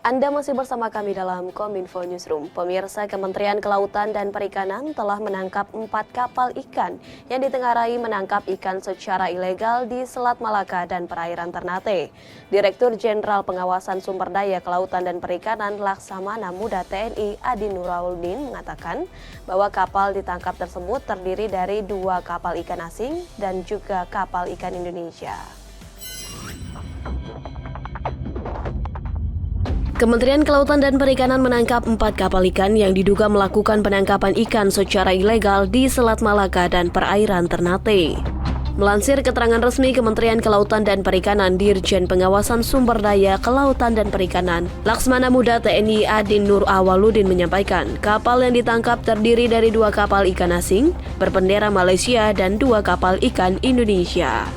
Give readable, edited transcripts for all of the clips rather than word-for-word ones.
Anda masih bersama kami dalam Kominfo Newsroom. Pemirsa, Kementerian Kelautan dan Perikanan telah menangkap 4 kapal ikan yang ditengarai menangkap ikan secara ilegal di Selat Malaka dan perairan Ternate. Direktur Jenderal Pengawasan Sumber Daya Kelautan dan Perikanan Laksamana Muda TNI Adi Nurwaluddin mengatakan bahwa kapal ditangkap tersebut terdiri dari 2 kapal ikan asing dan juga kapal ikan Indonesia. Kementerian Kelautan dan Perikanan menangkap 4 kapal ikan yang diduga melakukan penangkapan ikan secara ilegal di Selat Malaka dan perairan Ternate. Melansir keterangan resmi Kementerian Kelautan dan Perikanan, Dirjen Pengawasan Sumber Daya Kelautan dan Perikanan, Laksamana Muda TNI Adi Nurwaluddin menyampaikan, kapal yang ditangkap terdiri dari 2 kapal ikan asing berbendera Malaysia dan 2 kapal ikan Indonesia.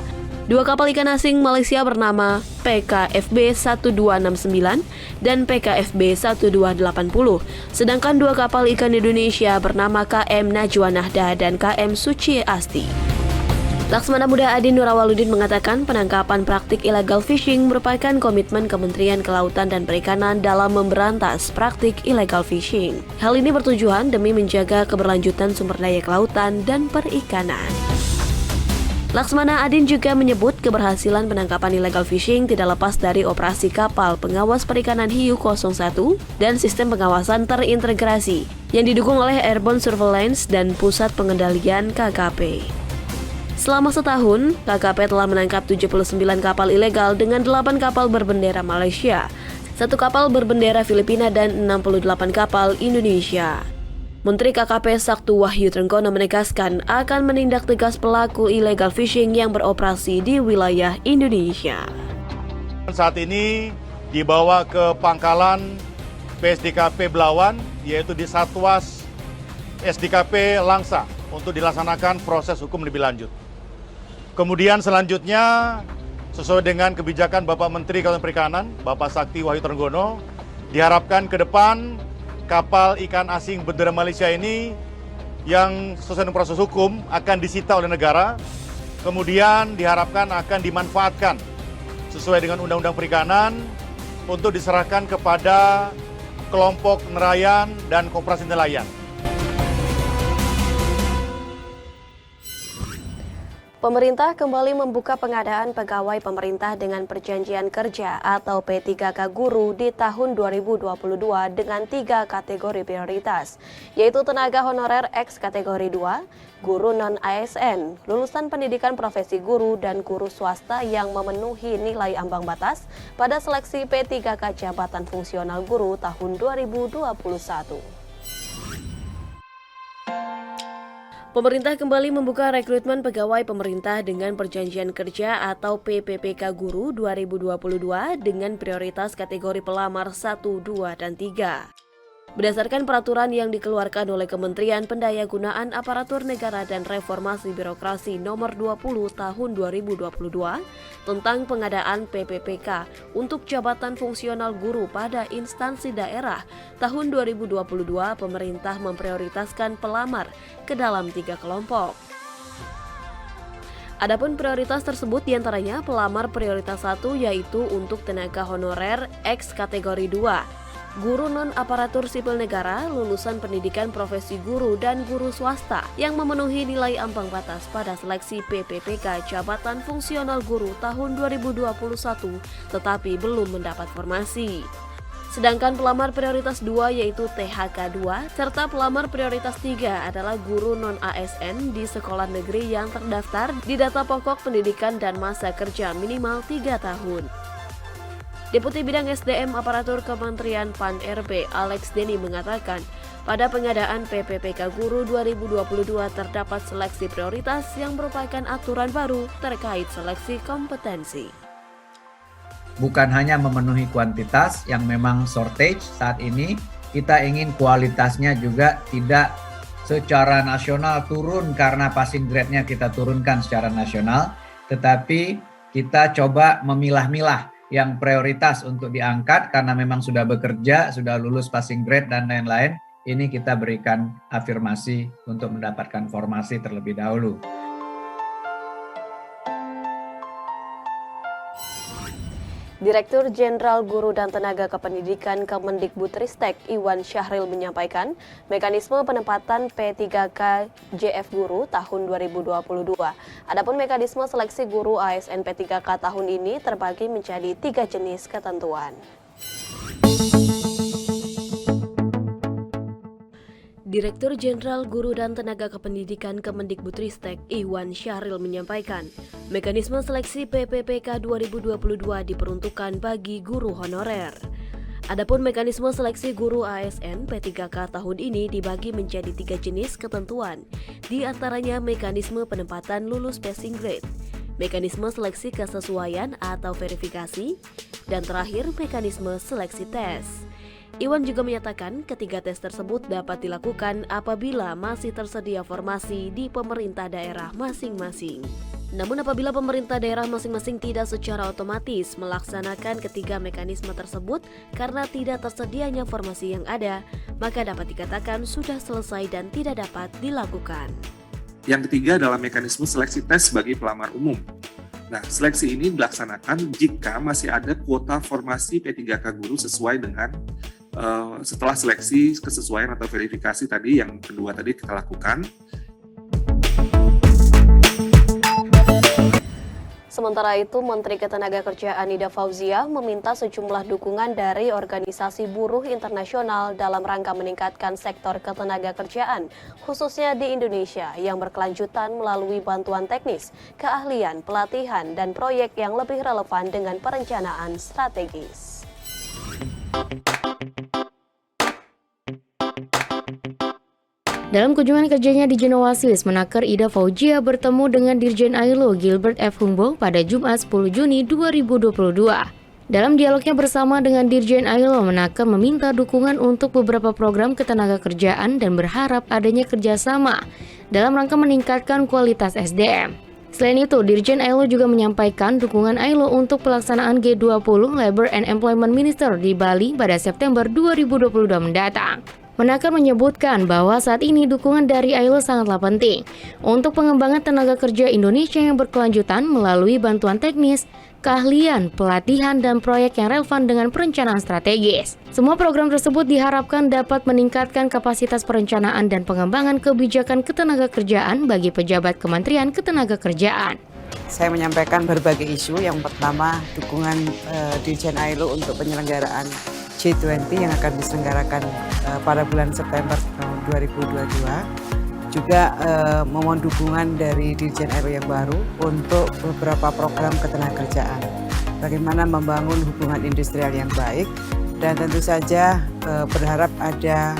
2 kapal ikan asing Malaysia bernama PKFB 1269 dan PKFB 1280, sedangkan 2 kapal ikan Indonesia bernama KM Najwa Nahda dan KM Suci Asti. Laksamana Muda Adi Nurwaluddin mengatakan penangkapan praktik illegal fishing merupakan komitmen Kementerian Kelautan dan Perikanan dalam memberantas praktik illegal fishing. Hal ini bertujuan demi menjaga keberlanjutan sumber daya kelautan dan perikanan. Laksamana Adin juga menyebut keberhasilan penangkapan illegal fishing tidak lepas dari operasi kapal pengawas perikanan Hiu 01 dan sistem pengawasan terintegrasi yang didukung oleh Airborne Surveillance dan Pusat Pengendalian KKP. Selama setahun, KKP telah menangkap 79 kapal ilegal dengan 8 kapal berbendera Malaysia, 1 kapal berbendera Filipina dan 68 kapal Indonesia. Menteri KKP Saktu Wahyu Trenggono menegaskan akan menindak tegas pelaku illegal fishing yang beroperasi di wilayah Indonesia. Saat ini dibawa ke pangkalan PSDKP Belawan, yaitu di Satwas SDKP Langsa untuk dilaksanakan proses hukum lebih lanjut. Kemudian selanjutnya, sesuai dengan kebijakan Bapak Menteri Kelautan Perikanan, Bapak Sakti Wahyu Trenggono, diharapkan ke depan kapal ikan asing bendera Malaysia ini yang sesuai dengan proses hukum akan disita oleh negara, kemudian diharapkan akan dimanfaatkan sesuai dengan Undang-Undang Perikanan untuk diserahkan kepada kelompok nelayan dan koperasi nelayan. Pemerintah kembali membuka pengadaan pegawai pemerintah dengan perjanjian kerja atau P3K guru di tahun 2022 dengan 3 kategori prioritas, yaitu tenaga honorer X kategori 2, guru non-ASN, lulusan pendidikan profesi guru dan guru swasta yang memenuhi nilai ambang batas pada seleksi P3K jabatan fungsional guru tahun 2021. Pemerintah kembali membuka rekrutmen pegawai pemerintah dengan perjanjian kerja atau PPPK Guru 2022 dengan prioritas kategori pelamar 1, 2, dan 3. Berdasarkan peraturan yang dikeluarkan oleh Kementerian Pendayagunaan Aparatur Negara dan Reformasi Birokrasi Nomor 20 Tahun 2022 tentang pengadaan PPPK untuk jabatan fungsional guru pada instansi daerah, tahun 2022 pemerintah memprioritaskan pelamar ke dalam 3 kelompok. Adapun prioritas tersebut diantaranya pelamar prioritas 1 yaitu untuk tenaga honorer X kategori 2. Guru non-aparatur sipil negara, lulusan pendidikan profesi guru dan guru swasta yang memenuhi nilai ambang batas pada seleksi PPPK Jabatan Fungsional Guru tahun 2021 tetapi belum mendapat formasi. Sedangkan pelamar prioritas 2 yaitu THK 2 serta pelamar prioritas 3 adalah guru non-ASN di sekolah negeri yang terdaftar di data pokok pendidikan dan masa kerja minimal 3 tahun. Deputi Bidang SDM Aparatur Kementerian PAN-RB Alex Denny mengatakan, pada pengadaan PPPK Guru 2022 terdapat seleksi prioritas yang merupakan aturan baru terkait seleksi kompetensi. Bukan hanya memenuhi kuantitas yang memang shortage saat ini, kita ingin kualitasnya juga tidak secara nasional turun karena passing grade-nya kita turunkan secara nasional, tetapi kita coba memilah-milah yang prioritas untuk diangkat karena memang sudah bekerja, sudah lulus passing grade dan lain-lain, ini kita berikan afirmasi untuk mendapatkan formasi terlebih dahulu. Direktur Jenderal Guru dan Tenaga Kependidikan Kemendikbudristek Iwan Syahril menyampaikan mekanisme penempatan P3K JF Guru tahun 2022. Adapun mekanisme seleksi guru ASN P3K tahun ini terbagi menjadi 3 jenis ketentuan. Direktur Jenderal Guru dan Tenaga Kependidikan Kemendikbudristek Iwan Syahril menyampaikan, mekanisme seleksi PPPK 2022 diperuntukkan bagi guru honorer. Adapun mekanisme seleksi guru ASN P3K tahun ini dibagi menjadi 3 jenis ketentuan, di antaranya mekanisme penempatan lulus passing grade, mekanisme seleksi kesesuaian atau verifikasi, dan terakhir mekanisme seleksi tes. Iwan juga menyatakan ketiga tes tersebut dapat dilakukan apabila masih tersedia formasi di pemerintah daerah masing-masing. Namun apabila pemerintah daerah masing-masing tidak secara otomatis melaksanakan ketiga mekanisme tersebut karena tidak tersedianya formasi yang ada, maka dapat dikatakan sudah selesai dan tidak dapat dilakukan. Yang ketiga adalah mekanisme seleksi tes bagi pelamar umum. Nah, seleksi ini dilaksanakan jika masih ada kuota formasi P3K guru sesuai dengan setelah seleksi kesesuaian atau verifikasi tadi yang kedua tadi kita lakukan. Sementara itu, Menteri Ketenagakerjaan Ida Fauzia meminta sejumlah dukungan dari organisasi buruh internasional dalam rangka meningkatkan sektor ketenagakerjaan, khususnya di Indonesia, yang berkelanjutan melalui bantuan teknis, keahlian, pelatihan, dan proyek yang lebih relevan dengan perencanaan strategis. Dalam kunjungan kerjanya di Genoa, Swiss, Menaker Ida Fauzia bertemu dengan Dirjen ILO Gilbert F. Humboldt pada Jumat 10 Juni 2022. Dalam dialognya bersama dengan Dirjen ILO, Menaker meminta dukungan untuk beberapa program ketenagakerjaan dan berharap adanya kerjasama dalam rangka meningkatkan kualitas SDM. Selain itu, Dirjen ILO juga menyampaikan dukungan ILO untuk pelaksanaan G20 Labor and Employment Minister di Bali pada September 2022 mendatang. Menaker menyebutkan bahwa saat ini dukungan dari ILO sangatlah penting untuk pengembangan tenaga kerja Indonesia yang berkelanjutan melalui bantuan teknis, keahlian, pelatihan, dan proyek yang relevan dengan perencanaan strategis. Semua program tersebut diharapkan dapat meningkatkan kapasitas perencanaan dan pengembangan kebijakan ketenagakerjaan bagi pejabat Kementerian Ketenagakerjaan. Saya menyampaikan berbagai isu. Yang pertama, dukungan Dirjen ILO untuk penyelenggaraan G20 yang akan diselenggarakan pada bulan September 2022. Juga memohon dukungan dari Dirjen ILO yang baru untuk beberapa program ketenagakerjaan. Bagaimana membangun hubungan industrial yang baik, dan tentu saja berharap ada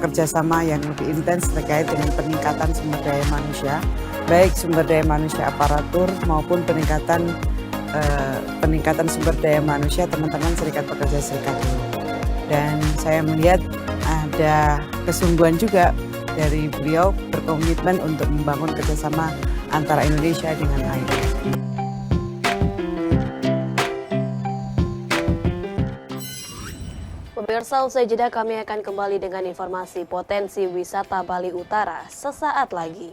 kerjasama yang lebih intens terkait dengan peningkatan sumber daya manusia, baik sumber daya manusia aparatur maupun peningkatan sumber daya manusia teman-teman serikat pekerja serikat buruh. Dan saya melihat ada kesungguhan juga dari beliau berkomitmen untuk membangun kerjasama antara Indonesia dengan ILO. Pemirsa, usai jeda kami akan kembali dengan informasi potensi wisata Bali Utara sesaat lagi.